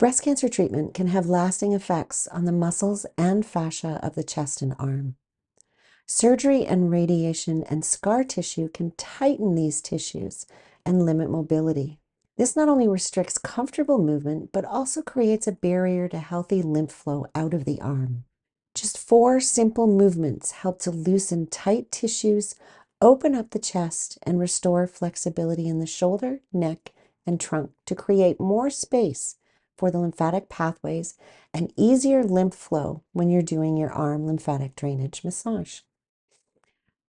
Breast cancer treatment can have lasting effects on the muscles and fascia of the chest and arm. Surgery and radiation and scar tissue can tighten these tissues and limit mobility. This not only restricts comfortable movement, but also creates a barrier to healthy lymph flow out of the arm. Just 4 simple movements help to loosen tight tissues, open up the chest, and restore flexibility in the shoulder, neck, and trunk to create more space for the lymphatic pathways and easier lymph flow when you're doing your arm lymphatic drainage massage.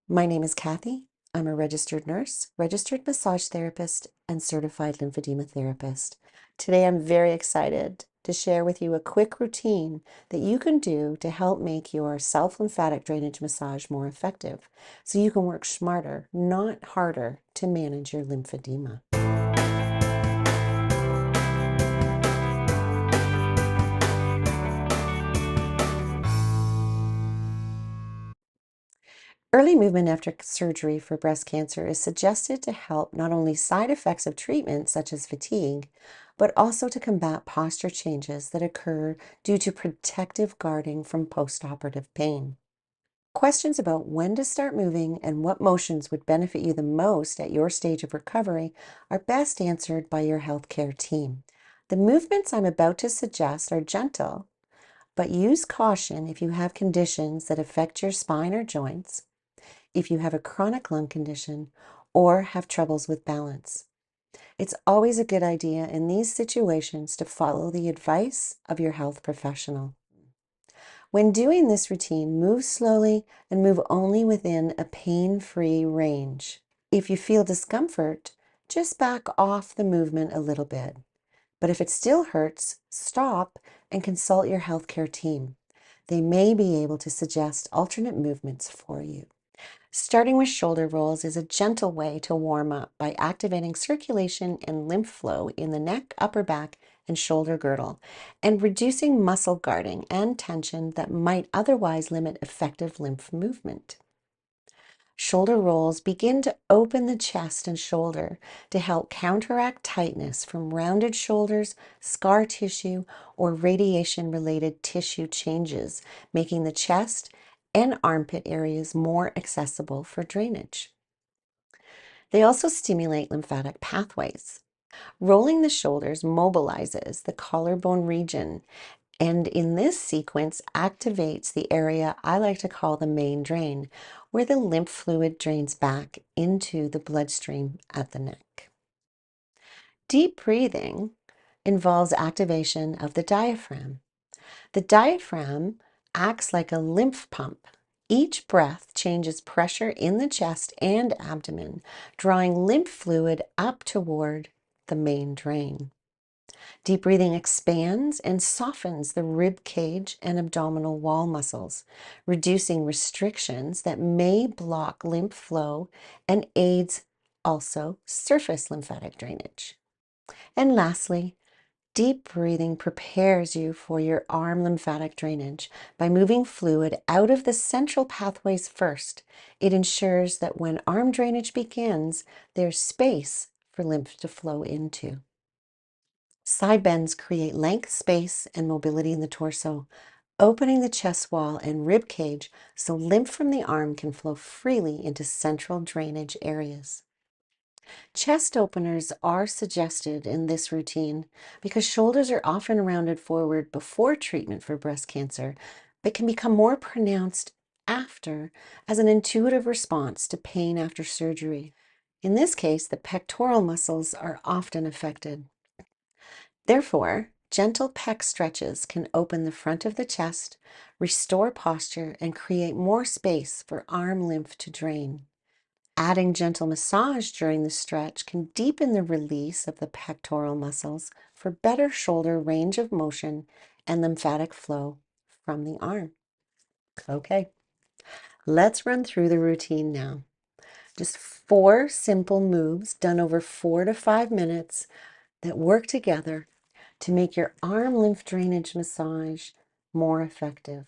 My name is Kathy. I'm a registered nurse, registered massage therapist, and certified lymphedema therapist. Today I'm very excited to share with you a quick routine that you can do to help make your self-lymphatic drainage massage more effective so you can work smarter, not harder, to manage your lymphedema. Early movement after surgery for breast cancer is suggested to help not only side effects of treatment, such as fatigue, but also to combat posture changes that occur due to protective guarding from postoperative pain. Questions about when to start moving and what motions would benefit you the most at your stage of recovery are best answered by your healthcare team. The movements I'm about to suggest are gentle, but use caution if you have conditions that affect your spine or joints, if you have a chronic lung condition, or have troubles with balance. It's always a good idea in these situations to follow the advice of your health professional. When doing this routine, move slowly and move only within a pain-free range. If you feel discomfort, just back off the movement a little bit. But if it still hurts, stop and consult your healthcare team. They may be able to suggest alternate movements for you. Starting with shoulder rolls is a gentle way to warm up by activating circulation and lymph flow in the neck, upper back, and shoulder girdle, and reducing muscle guarding and tension that might otherwise limit effective lymph movement. Shoulder rolls begin to open the chest and shoulder to help counteract tightness from rounded shoulders, scar tissue, or radiation-related tissue changes, making the chest and armpit areas more accessible for drainage. They also stimulate lymphatic pathways. Rolling the shoulders mobilizes the collarbone region, and in this sequence activates the area I like to call the main drain, where the lymph fluid drains back into the bloodstream at the neck. Deep breathing involves activation of the diaphragm. The diaphragm acts like a lymph pump. Each breath changes pressure in the chest and abdomen, drawing lymph fluid up toward the main drain. Deep breathing expands and softens the rib cage and abdominal wall muscles, reducing restrictions that may block lymph flow and aids also surface lymphatic drainage. And lastly, deep breathing prepares you for your arm lymphatic drainage by moving fluid out of the central pathways first. It ensures that when arm drainage begins, there's space for lymph to flow into. Side bends create length, space, and mobility in the torso, opening the chest wall and rib cage so lymph from the arm can flow freely into central drainage areas. Chest openers are suggested in this routine because shoulders are often rounded forward before treatment for breast cancer, but can become more pronounced after as an intuitive response to pain after surgery. In this case, the pectoral muscles are often affected. Therefore, gentle pec stretches can open the front of the chest, restore posture, and create more space for arm lymph to drain. Adding gentle massage during the stretch can deepen the release of the pectoral muscles for better shoulder range of motion and lymphatic flow from the arm. Okay, let's run through the routine now. Just 4 simple moves done over 4 to 5 minutes that work together to make your arm lymph drainage massage more effective.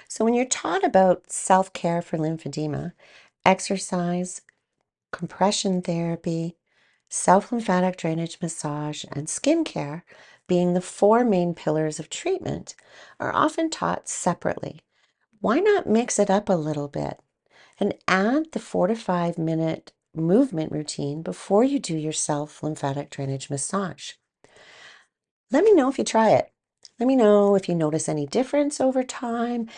So when you're taught about self-care for lymphedema, exercise, compression therapy, self-lymphatic drainage massage, and skincare, being the four main pillars of treatment, are often taught separately. Why not mix it up a little bit and add the 4 to 5 minute movement routine before you do your self-lymphatic drainage massage? Let me know if you try it. Let me know if you notice any difference over time.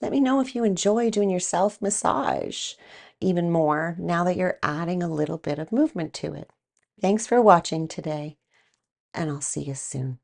Let me know if you enjoy doing your self massage even more now that you're adding a little bit of movement to it. Thanks for watching today, and I'll see you soon.